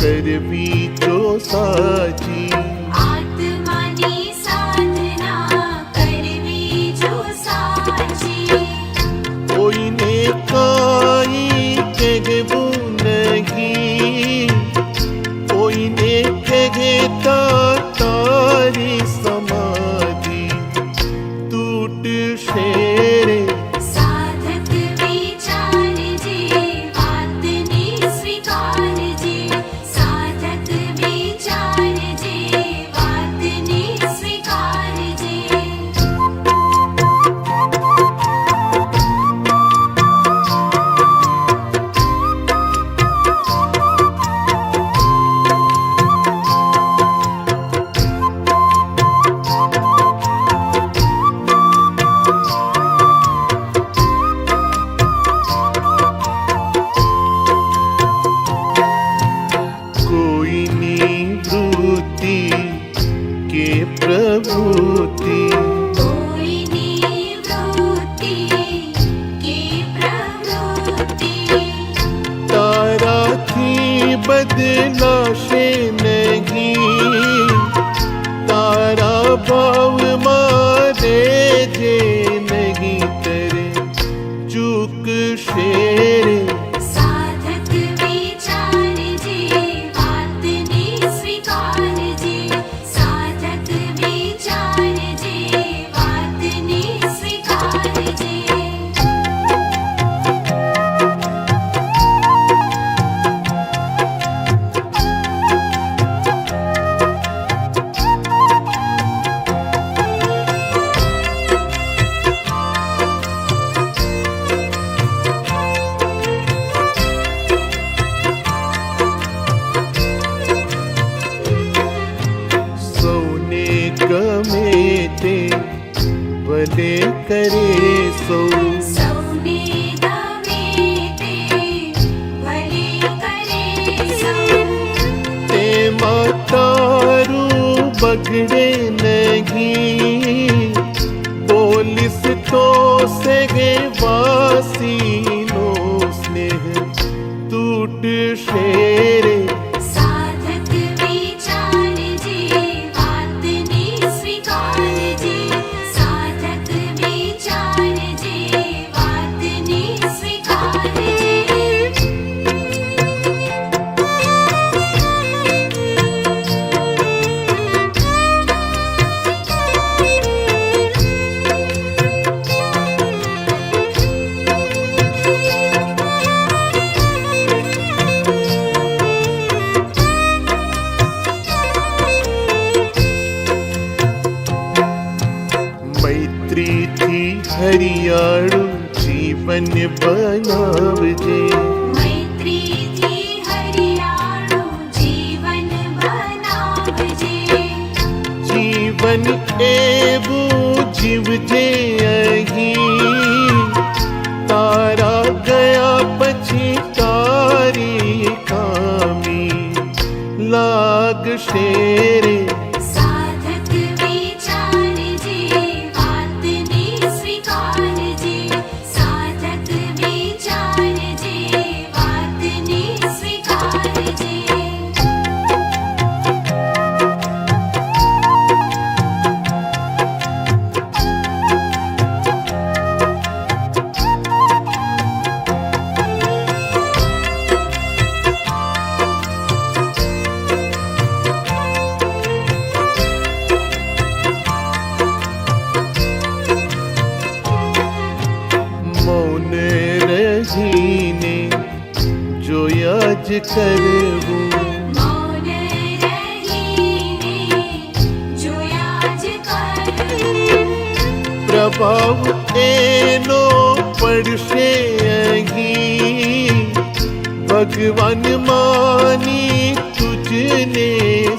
करवी जो साची। आत्मानी साधना करवी जो साची। कोईने काई कहबू नहीं, कोईने कहता तारी समाधि टूट शेरे। साधक विचार जे बात ने स्वीकार जे, साधक विचार जे बात ने स्वीकार जे। कोई निवृत्ति के प्रभुति, कोई निवृत्ति की प्रवृत्ति। तारा थी बदलाशे नहीं, तारा भाव मारे जे नहीं तेरे चूक शेरे। साधक विचार जे बात ने स्वीकार जे, साधक विचार जे बात ने स्वीकार जे। सोने गमे ते भले करे सो, सौने गवे ते भले करे सौ। ते मातारू बगड़े नहीं, बोलिस तो से गे वासी नो स्नेह टूट शेरे। साधक विचार जे बात ने स्वीकार जे, साधक विचार जे बात ने स्वीकार जे। मैत्री थी हरियाणु जीवन बनावजे, मैत्री थी हरियाणु जीवन बनावजे। जीवन एवो जीव जे अही, तारा गया पछी तारी कामी लाग शेरे। साधक विचार जे बात ने स्वीकार जे, साधक विचार जे बात ने स्वीकार जे। मौन रहीने जो याज करबू, मौन रहीने जो याज करूं। प्रभाव एनो पड़शे अही, भगवान मानी तुझने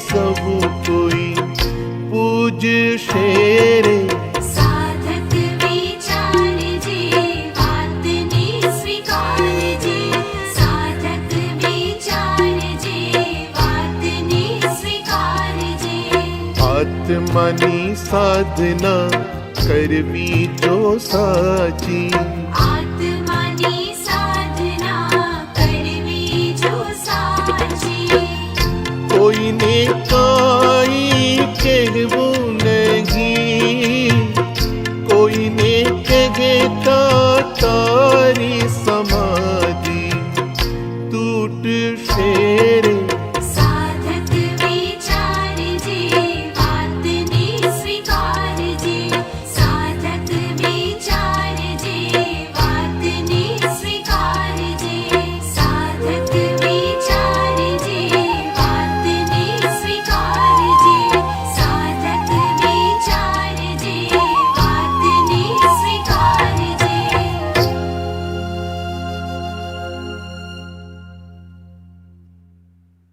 सब कोई पूज शेरे। साधक विचार जे बात ने स्वीकार जे, साधक विचार जे बात ने स्वीकार जे। आत्मानी साधना करवी जो साची, आत्मानी साधना करवी जो साची। કોઈને કાંઈ કહેવું નહીં, કોઈને કહેતા